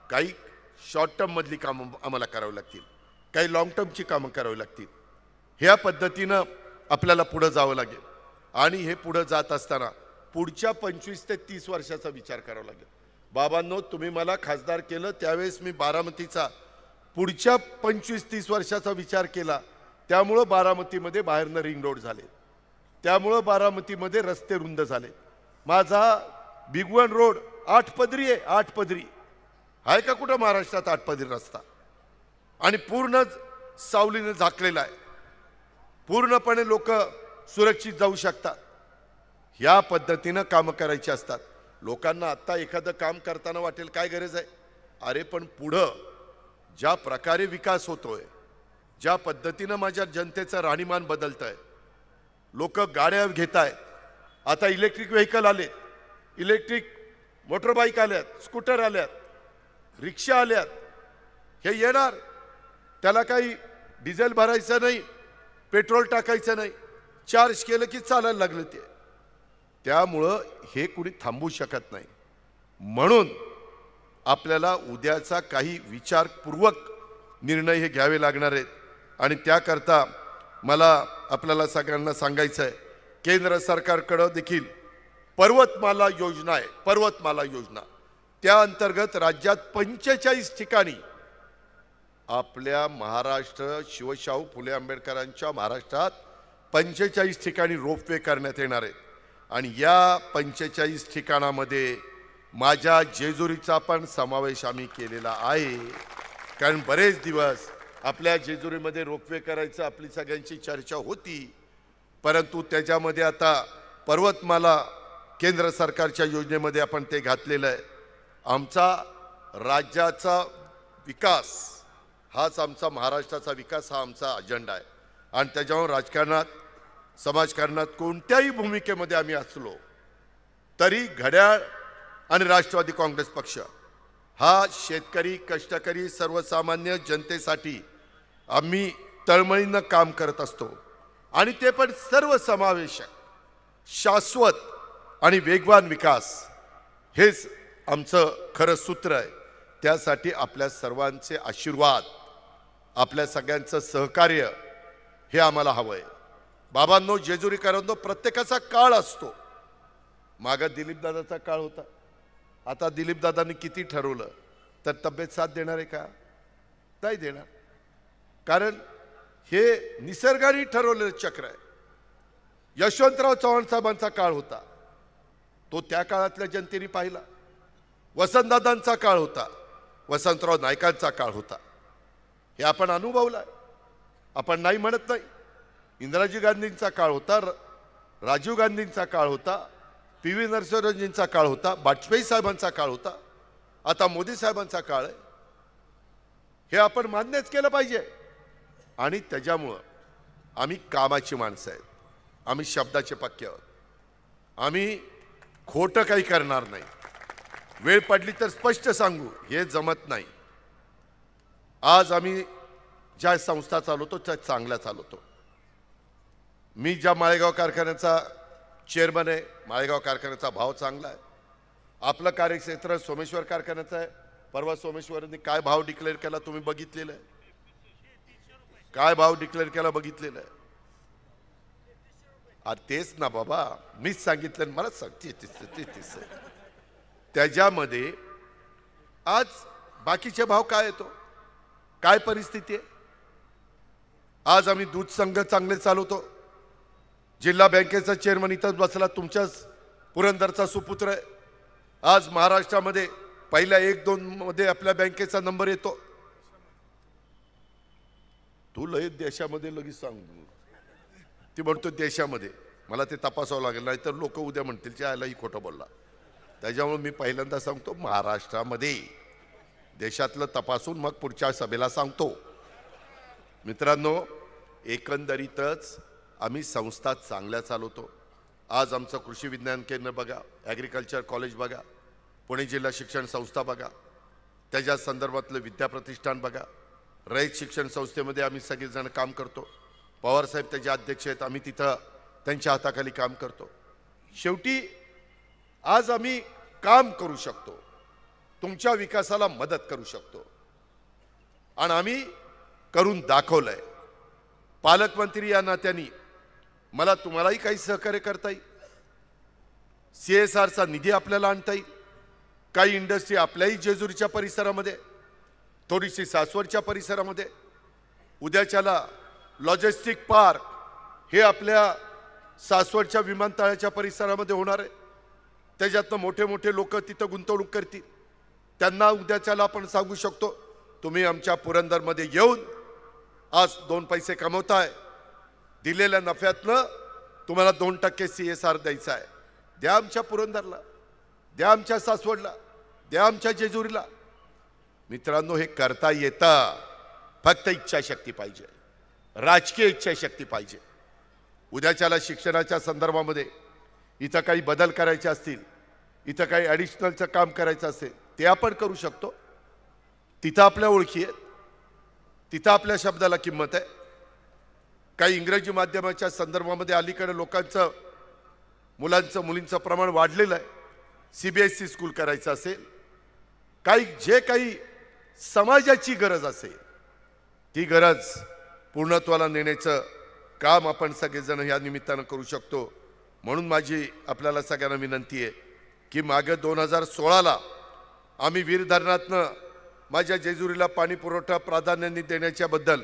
काही शॉर्ट टर्म मधली कामं आम्हाला करावी लागतील, काही लॉंग टर्मची कामं करावी लागतील। ह्या पद्धतीनं आपल्याला पुढे जावं लागेल आणि हे पुढे जात असताना पुढच्या 25 ते 30 वर्षाचा विचार करावा लागेल। बाबांनो, तुम्ही मला खासदार केलं त्यावेळेस मी बारामतीचा पुढच्या 25-30 वर्षाचा विचार केला, त्यामुळं बारामतीमध्ये बाहेरनं रिंग रोड झाले, त्यामुळं बारामतीमध्ये रस्ते रुंद झाले। माझा बिगवन रोड 8 पदरी आहे, 8 पदरी आहे का कुठं महाराष्ट्रात 8 पदरी रस्ता, आणि पूर्ण सावलीने झाकलेला आहे, पूर्णपणे लोक सुरक्षित जाऊ शकतात। ह्या पद्धतीनं कामं करायची असतात। लोकांना आता एखादं काम करताना वाटेल काय गरज आहे, अरे पण पुढं ज्या प्रकारे विकास होतोय, ज्या पद्धतीनं माझ्या जनतेचं राहणीमान बदलतंय, लोक गाड्या घेत आहेत, आता इलेक्ट्रिक व्हेकल आलेत, इलेक्ट्रिक मोटरबाईक आल्यात, स्कूटर आल्यात, रिक्षा आल्यात, हे येणार, त्याला काही डिझेल भरायचं नाही, पेट्रोल टाकायचं नाही, चार्ज केलं की चालायला लागलं ते। त्यामुळं हे कुणी थांबू शकत नाही। म्हणून आपल्याला उद्याचा काही विचारपूर्वक निर्णय हे घ्यावे लागणार आहेत आणि त्याकरता मला आपल्याला सगळ्यांना सांगायचं आहे, केंद्र सरकारकडे देखील पर्वतमाला योजना आहे, पर्वतमाला योजना, त्या अंतर्गत राज्यात 45 ठिकाणी आपल्या महाराष्ट्र शिवशाहू फुले आंबेडकरांच्या महाराष्ट्रात 45 ठिकाणी रोपवे करण्यात येणार आहेत आणि या 45 ठिकाणामध्ये माझ्या जेजुरीचा पण समावेश आम्ही केलेला आहे। कारण बरेच दिवस आपल्या जेजुरीमध्ये रोपवे करायचं आपली सगळ्यांची चर्चा होती, परंतु त्याच्यामध्ये आता पर्वतमाला केंद्र सरकारच्या योजनेमध्ये आपण ते घातलेलं आहे। आमचा राज्याचा विकास हाच आमचा महाराष्ट्राचा विकास हा आमचा अजेंडा आहे आणि त्याच्यावर राजकारणात समाजकारणात कोणत्याही भूमिकेमध्ये आम्ही असलो तरी घड्याळ आणि राष्ट्रवादी काँग्रेस पक्ष हा शेतकरी कष्टकरी सर्वसामान्य जनतेसाठी आम्ही तळमळीनं काम करत असतो आणि ते पण सर्वसमावेशक शाश्वत आणि वेगवान विकास हेच आमचं खरं सूत्र आहे। त्यासाठी आपल्या सर्वांचे आशीर्वाद आपल्या सगळ्यांचं सहकार्य हे आम्हाला हवं आहे। बाबांनो जेजुरीकरांनो प्रत्येकाचा काळ असतो। मागं दिलीपदादाचा काळ होता, आता दिलीपदादांनी किती ठरवलं तर तब्येत साथ देणार आहे का? नाही देणार, कारण हे निसर्गाने ठरवलेलं चक्र आहे। यशवंतराव चव्हाण साहेबांचा काळ होता, तो त्या काळातल्या जनतेने पाहिला। वसंतदादांचा काळ होता, वसंतराव नाईकांचा काळ होता, हे आपण अनुभवलं, आपण नाही म्हणत नाही। इंदिराजी गांधींचा काळ होता, राजीव गांधींचा काळ होता, पी.व्ही. नरसिंहरावजींचा काळ होता, वाजपेयी साहेबांचा काळ होता, आता मोदी साहेबांचा काळ आहे। हे आपण मान्यच केलं पाहिजे आणि त्याच्यामुळं आम्ही कामाची माणसं आहेत, आम्ही शब्दाचे पक्के आहोत, आम्ही खोटं काही करणार नाही। वेळ पडली तर स्पष्ट सांगू, हे जमत नाही। आज आम्ही ज्या संस्था चालवतो त्या चांगल्या चालवतो। मी ज्या माळेगाव कारखान्याचा चेअरमन आहे, माळेगाव कारखान्याचा भाव चांगला आहे। आपलं कार्यक्षेत्र सोमेश्वर कारखान्याचं आहे। परवा सोमेश्वरांनी काय भाव डिक्लेअर केला तुम्ही बघितलेलं आहे, काय भाव डिक्लेअर केला बघितलेलं आहे। अरे तेच ना बाबा, मीच सांगितलं, मला सांगते त्याच्यामध्ये आज बाकीचे भाव काय येतो, काय परिस्थिती आहे। आज आम्ही दूध संघ चांगले चालवतो। जिल्हा बँकेचा चेअरमन इथंच बसला, तुमच्याच पुरंदरचा सुपुत्र आहे। आज महाराष्ट्रामध्ये पहिल्या 1-2 मध्ये आपल्या बँकेचा नंबर येतो। तू लय देशामध्ये लगेच सांग, ती म्हणतो देशामध्ये, मला ते तपासावं लागेल, नाही तर लोक उद्या म्हणतील की यालाही खोटं बोलला। त्याच्यामुळे मी पहिल्यांदा सांगतो महाराष्ट्रामध्ये, देशातलं तपासून मग पुढच्या सभेला सांगतो। मित्रांनो, एकंदरीतच आम्ही संस्था चांगल्या चालवतो। आज आमचं कृषी विज्ञान केंद्र बघा, ॲग्रिकल्चर कॉलेज बघा, पुणे जिल्हा शिक्षण संस्था बघा, त्याच्या संदर्भातलं विद्याप्रतिष्ठान बघा, रयत शिक्षण संस्थेमध्ये आम्ही सगळेजण काम करतो। पवारसाहेब त्याचे अध्यक्ष आहेत, आम्ही तिथं त्यांच्या हाताखाली काम करतो। शेवटी आज आम्ही काम करू शकतो, तुमच्या विकासाला मदत करू शकतो आणि आम्ही करून दाखवलंय। पालकमंत्री या नात्याने मला तुम्हालाही काही सहकार्य करता येईल, CSRचा निधी आपल्याला आणता येईल, काही इंडस्ट्री आपल्याही जेजुरीच्या परिसरामध्ये, थोडीशी सासवडच्या परिसरामध्ये, उद्याच्याला लॉजिस्टिक पार्क हे आपल्या सासवडच्या विमानतळाच्या परिसरामध्ये होणार आहे। त्याच्यातनं मोठे मोठे लोक तिथं गुंतवणूक करतील, त्यांना उद्याच्याला आपण सांगू शकतो तुम्ही आमच्या पुरंदरमध्ये येऊन आज 2 पैसे कमवताय, दिलेल्या नफ्यातनं तुम्हाला 2% CSR द्यायचा आहे, द्या आमच्या पुरंदरला, द्या आमच्या सासवडला, द्या आमच्या जेजुरीला। मित्रांनो, हे करता येतं, फक्त इच्छाशक्ती पाहिजे, राजकीय इच्छाशक्ती पाहिजे। उद्याच्याला शिक्षणाच्या संदर्भामध्ये इथं काही बदल करायचे असतील, इथं काही ॲडिशनलचं काम करायचं असेल ते आपण करू शकतो। तिथं आपल्या ओळखी आहेत, तिथं आपल्या शब्दाला किंमत आहे। काही इंग्रजी माध्यमाच्या संदर्भामध्ये अलीकडे लोकांचं मुलांचं मुलींचं प्रमाण वाढलेलं आहे, CBSE स्कूल करायचं असेल, काही जे काही समाजाची गरज असेल ती गरज पूर्णत्वाला नेण्याचं काम आपण सगळेजण या निमित्तानं करू शकतो। म्हणून माझी आपल्याला सगळ्यांना विनंती आहे की मागे 2016ला आम्ही वीर धरणातनं माझ्या जेजुरीला पाणी पुरवठा प्राधान्याने देण्याच्याबद्दल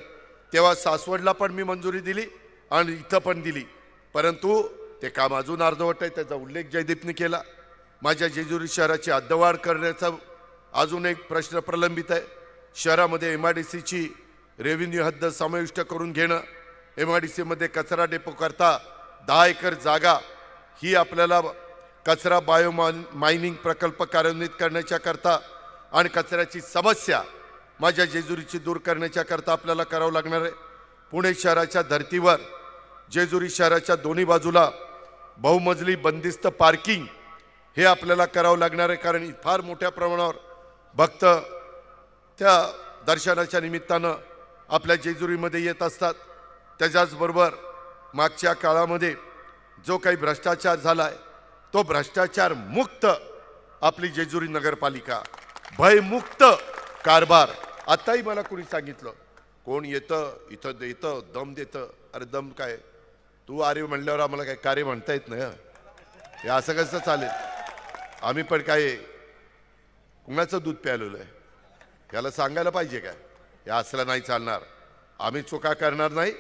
तेव्हा सासवडला पण मी मंजुरी दिली आणि इथं पण दिली, परंतु ते काम अजून अर्धवट आहे, त्याचा उल्लेख जयदीपने केला. माझ्या जेजुरी शहराची हद्दवाढ करण्याचा अजून एक प्रश्न प्रलंबित आहे. शहरामध्ये MIDCची रेव्हेन्यू हद्द समाविष्ट करून घेणं, MIDC मध्ये कचरा डेपो करता 10 एकर जागा ही आपल्याला कचरा मायनिंग प्रकल्प कार्यान्वित करण्याच्या करता आणि कचऱ्याची समस्या माझ्या जेजुरीची दूर करण्याच्या करता आपल्याला करावं लागणार आहे. पुणे शहराच्या धर्तीवर जेजुरी शहराच्या दोन्ही बाजूला बहुमजली बंदिस्त पार्किंग हे आपल्याला करावं लागणार आहे, कारण फार मोठ्या प्रमाणावर भक्त त्या दर्शनाच्या निमित्तानं आपल्या जेजुरीमध्ये येत असतात. त्याच्याचबरोबर मागच्या काळामध्ये जो काही भ्रष्टाचार झाला आहे तो भ्रष्टाचार मुक्त आपली जेजुरी नगरपालिका, भयमुक्त कारभार. आताही मला कोणी सांगितलं, कोण येतं इथं देतं दम देतं. अरे दम काय, तू आर्य म्हणल्यावर आम्हाला काय कार्य म्हणता येत नाही. हे असं कसं चालेल? आम्ही पण काय कुणाचं दूध प्यायलेलं आहे, याला सांगायला पाहिजे काय? हे असलं नाही चालणार. आम्ही चुका करणार नाही,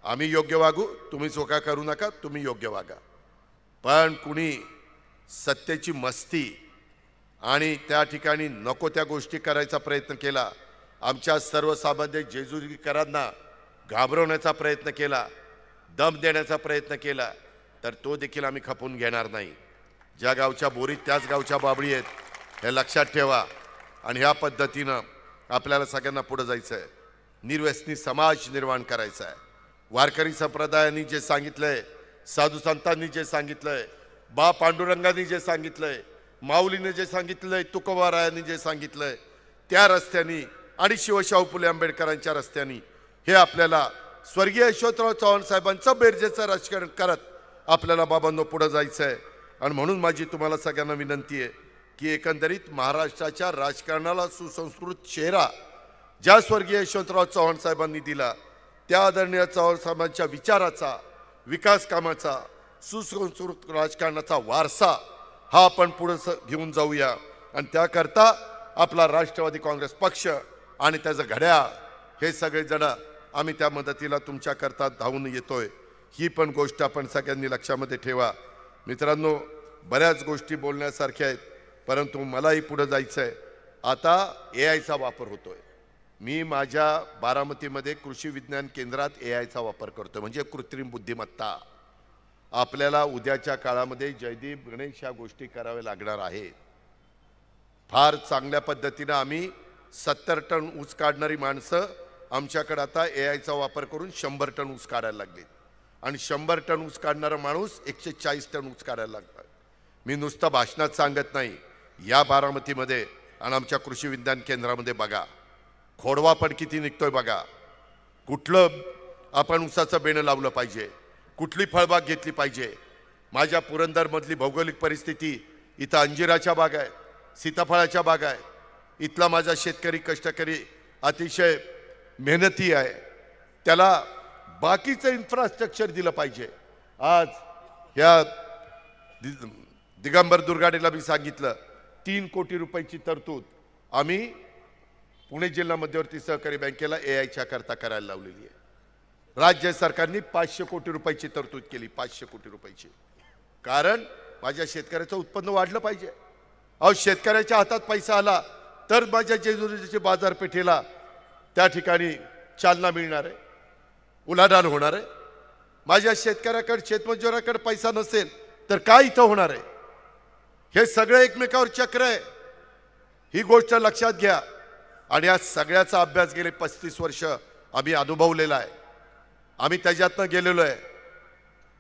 आम्ही योग्य वागू, तुम्ही चुका करू नका, तुम्ही योग्य वागा. पण कुणी सत्तेची मस्ती आणि त्या ठिकाणी नको त्या गोष्टी करायचा प्रयत्न केला, आमच्या सर्वसामान्य जेजुरीकरांना घाबरवण्याचा प्रयत्न केला, दम देण्याचा प्रयत्न केला, तर तो देखील आम्ही खपून घेणार नाही. ज्या गावच्या बोरीत त्याच गावच्या बाबळी आहेत, हे लक्षात ठेवा. आणि ह्या पद्धतीनं आपल्याला सगळ्यांना पुढे जायचं आहे. निर्व्यसनी समाज निर्माण करायचा आहे. वारकरी संप्रदायांनी जे सांगितलंय, साधू संतांनी जे सांगितलंय, बा पांडुरंगांनी जे सांगितलंय, माऊलीने जे सांगितलंय, तुकोबारायांनी जे सांगितलंय, त्या रस्त्यानी आणि शिवशाहू फुले आंबेडकरांच्या रस्त्यानी हे आपल्याला स्वर्गीय यशवंतराव चव्हाण साहेबांचं बेरजेचं राजकारण करत आपल्याला बाबांनो पुढे जायचं आहे. आणि म्हणून माझी तुम्हाला सगळ्यांना विनंती आहे की एकंदरीत महाराष्ट्राच्या राजकारणाला सुसंस्कृत चेहरा ज्या स्वर्गीय यशवंतराव चव्हाण साहेबांनी दिला, त्या आदरणीय चव्हाण साहेबांच्या विचाराचा, विकास कामाचा, सुसंस्कृत राजकारणाचा वारसा हा आपण पुढे घेऊन जाऊया. आणि त्याकरता आपला राष्ट्रवादी काँग्रेस पक्ष आणि त्याचं घड्याळ हे सगळेजण आम्ही त्या मदतीला तुमच्याकरता धावून येतोय. ही पण गोष्ट आपण सगळ्यांनी लक्षामध्ये ठेवा. मित्रांनो, बऱ्याच गोष्टी बोलण्यासारख्या आहेत, परंतु मलाही पुढे जायचं आहे. आता AIचा वापर होतोय. मी माझ्या बारामतीमध्ये कृषी विज्ञान केंद्रात AIचा वापर करतोय, म्हणजे कृत्रिम बुद्धिमत्ता. आपल्याला उद्याच्या काळामध्ये जयदीप गणेश ह्या गोष्टी कराव्या लागणार आहेत. फार चांगल्या पद्धतीनं आम्ही 70 टन ऊस काढणारी माणसं आमच्याकडे आता AIचा वापर करून 100 टन ऊस काढायला लागले. आणि 100 टन ऊस काढणारा माणूस 140 टन ऊस काढायला लागतात. मी नुसतं भाषणात सांगत नाही, या बारामतीमध्ये आणि आमच्या कृषी विज्ञान केंद्रामध्ये बघा, खोडवा पण किती निघतोय बघा. कुठलं आपण ऊसाचं बेणं लावलं पाहिजे, कुठली फळबाग घेतली पाहिजे. माझ्या पुरंदरमधली भौगोलिक परिस्थिती, इथं अंजिराच्या बाग आहे, सीताफळाच्या बाग आहे. इथला माझा शेतकरी कष्टकरी अतिशय मेहनती आहे, त्याला बाकीचं इन्फ्रास्ट्रक्चर दिलं पाहिजे. आज ह्या दिगंबर दुर्गाडेला मी सांगितलं 3 कोटी रुपयाची तरतूद आम्ही पुणे जिल्हा मध्यवर्ती सहकारी बँकेला AIच्या करता करायला लावलेली आहे. राज्य सरकारने 500 कोटी रुपयाची तरतूद केली, 500 कोटी रुपयाची. कारण माझ्या शेतकऱ्याचं उत्पन्न वाढलं पाहिजे. अहो, शेतकऱ्याच्या हातात पैसा आला तर माझ्या जेजुरीच्या बाजारपेठेला त्या ठिकाणी चालना मिळणार आहे, उलाढाल होणार आहे. माझ्या शेतकऱ्याकडे, शेतमजुराकडे पैसा नसेल तर काय इथं होणार आहे? हे सगळं एकमेकावर चक्र आहे. ही गोष्ट लक्षात घ्या. आणि या सगळ्याचा अभ्यास गेले 35 वर्ष आम्ही अनुभवलेला आहे. आम्ही त्याच्यातनं गेलेलो आहे.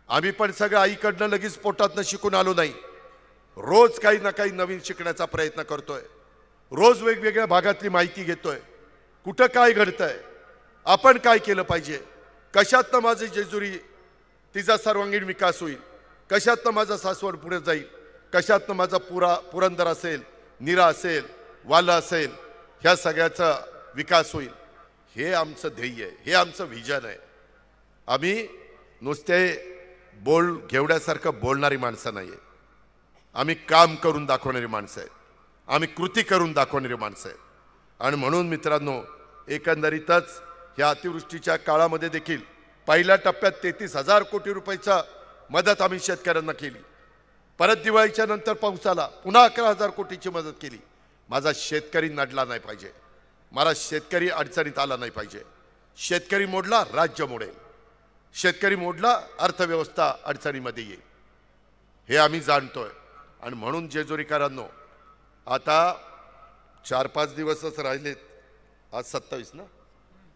आम्ही पण सगळं आईकडनं लगेच पोटातनं शिकून आलो नाही. रोज काही ना काही नवीन शिकण्याचा प्रयत्न करतोय. रोज वेगवेगळ्या भागातली माहिती घेतोय. कुठं काय घडतंय, आपण काय केलं पाहिजे, कशातनं माझी जेजुरी तिचा सर्वांगीण विकास होईल, कशातनं माझा सासवड पुढे जाईल, कशातनं माझा पुरंदर असेल, नीरा असेल, वाला असेल, ह्या सगळ्याचा विकास होईल. हे आमचं ध्येय आहे, हे आमचं व्हिजन आहे. आम्ही नुसते घेवड्यासारखं बोलणारी माणसं नाही आहे. आम्ही काम करून दाखवणारी माणसं आहेत. आम्ही कृती करून दाखवणारी माणसं आहेत. आणि म्हणून मित्रांनो, एकंदरीतच ह्या अतिवृष्टीच्या काळामध्ये देखील पहिल्या टप्प्यात 33,000 कोटी रुपयाचा मदत आम्ही शेतकऱ्यांना केली. परत दिवाळीच्या नंतर पाऊस आला, पुन्हा 11,000 कोटीची मदत केली. माझा शेतकरी नडला नाही पाहिजे, मला शेतकरी अडचणीत आला नाही पाहिजे. शेतकरी मोडला राज्य मोडेल, शेतकरी मोडला अर्थव्यवस्था अडचणीमध्ये येईल, हे आम्ही जाणतोय. आणि म्हणून जेजुरीकरांनो, आता 4-5 दिवसच राहिलेत. आज 27 ना,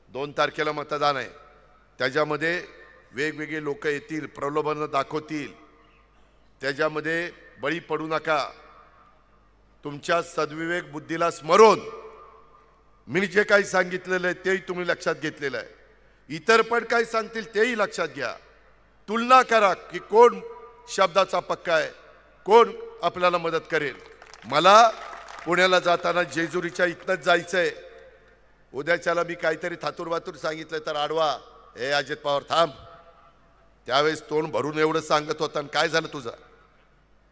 2 तारखेला मतदान आहे. त्याच्यामध्ये वेगवेगळे लोक येतील, प्रलोभनं दाखवतील. त्याच्यामध्ये बळी पडू नका. तुमच्या सद्विवेक बुद्धीला स्मरून मी जे काही सांगितलेलं आहे तेही तुम्ही लक्षात घेतलेलं आहे. इतर पण काही सांगतील तेही लक्षात घ्या. तुलना करा की कोण शब्दाचा पक्का आहे, कोण आपल्याला मदत करेल. मला पुण्याला जाताना जेजुरीच्या इथनंच जायचं आहे. उद्याच्याला मी काहीतरी थातूर सांगितलं तर आडवा, हे अजित पवार थांब, त्यावेळेस तोंड भरून एवढं सांगत होता आणि काय झालं तुझं.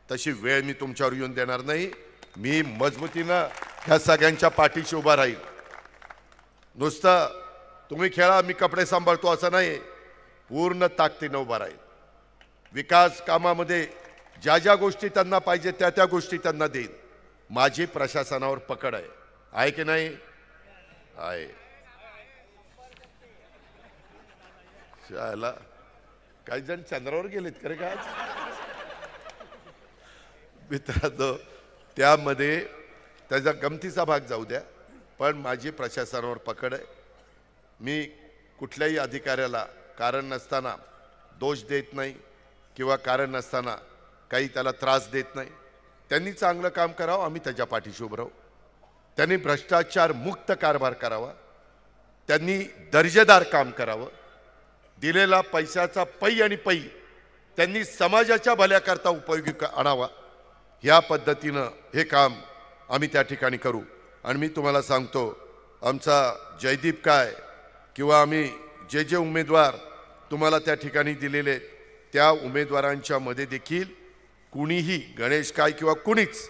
तशी वेळ मी तुमच्यावर येऊन देणार नाही. मी मजबूतीनं ह्या सगळ्यांच्या पाठीशी उभा राहील. नुसतं तुम्ही खेळा मी कपडे सांभाळतो असं नाही, पूर्ण ताकदीनं उभा राहील. विकास कामामध्ये ज्या ज्या गोष्टी त्यांना पाहिजे त्या त्या गोष्टी त्यांना देईन. माझी प्रशासनावर पकड आहे की नाही? आहे. शाळेला काही जण चंद्रावर गेलेत खरे का आज? मित्रांनो, त्यामध्ये त्याचा गमतीचा भाग जाऊ द्या, पण माझी प्रशासनावर पकड आहे. मी कुठल्याही अधिकाऱ्याला कारण नसताना दोष देत नाही किंवा कारण नसताना काही त्याला त्रास देत नाही. त्यांनी चांगलं काम करावं, आम्ही त्याच्या पाठीशी उभं राहू. त्यांनी भ्रष्टाचार मुक्त कारभार करावा, त्यांनी दर्जेदार काम करावं. दिलेला पैशाचा पै आणि पै त्यांनी समाजाच्या भल्याकरता उपयोगी आणावा. ह्या पद्धतीनं हे काम आम्ही त्या ठिकाणी करू. आणि मी तुम्हाला सांगतो, आमचा जयदीप काय किंवा आम्ही जे जे उमेदवार तुम्हाला त्या ठिकाणी दिलेले त्या उमेदवारांच्या मध्ये देखील कुणीही, गणेश काय किंवा कुणीच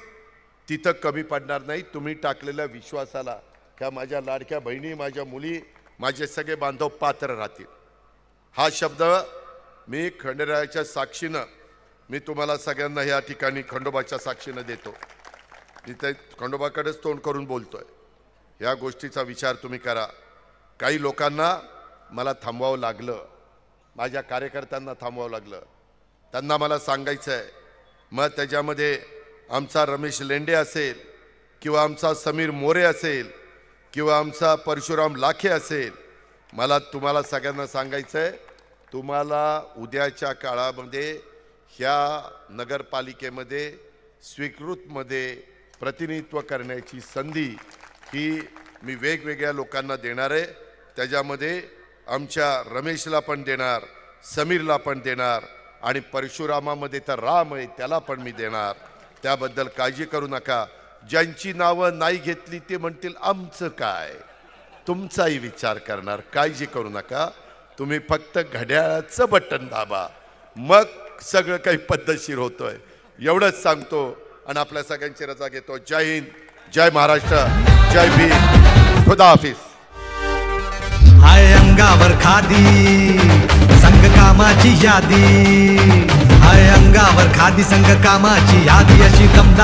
तिथं कमी पडणार नाही. तुम्ही टाकलेल्या विश्वासाला त्या माझ्या लाडक्या बहिणी, माझ्या मुली, माझे सगळे बांधव पात्र राहतील. हा शब्द मी खंडेरायाच्या साक्षीनं मी तुम्हाला सगळ्यांना या ठिकाणी खंडोबाच्या साक्षीनं देतो. मी ते खंडोबाकडेच तोंड करून बोलतोय. या गोष्टीचा विचार तुम्ही करा. काही लोकांना मला थांबवावं लागलं, माझ्या कार्यकर्त्यांना थांबवावं लागलं, त्यांना मला सांगायचं आहे. मग त्याच्यामध्ये आमचा रमेश लेंडे असेल किंवा आमचा समीर मोरे असेल किंवा आमचा परशुराम लाखे असेल, मला तुम्हाला सगळ्यांना सांगायचं आहे, तुम्हाला उद्याच्या काळामध्ये ह्या नगरपालिकेमध्ये स्वीकृतमध्ये प्रतिनिधित्व करण्याची संधी ही मी वेगवेगळ्या लोकांना देणार आहे. त्याच्यामध्ये आमच्या रमेशला पण देणार, समीरला पण देणार आणि परशुरामामध्ये तर राम आहे त्याला पण मी देणार. त्याबद्दल काळजी करू नका. ज्यांची नावं नाही घेतली ते म्हणतील आमचं काय, तुमचाही विचार करणार. काळजी करू नका. तुम्ही फक्त घड्याळाचं बटन दाबा, मग सगळं काही पद्धतशीर होतोय. एवढंच सांगतो आणि आपल्या सगळ्यांची रजा घेतो. जय हिंद, जय महाराष्ट्र, जय भीम, खुदा हाफिज. हाय अंगावर खादी संग कामाची यादी, हाय अंगावर खादी संग कामाची यादी, अशी दमदार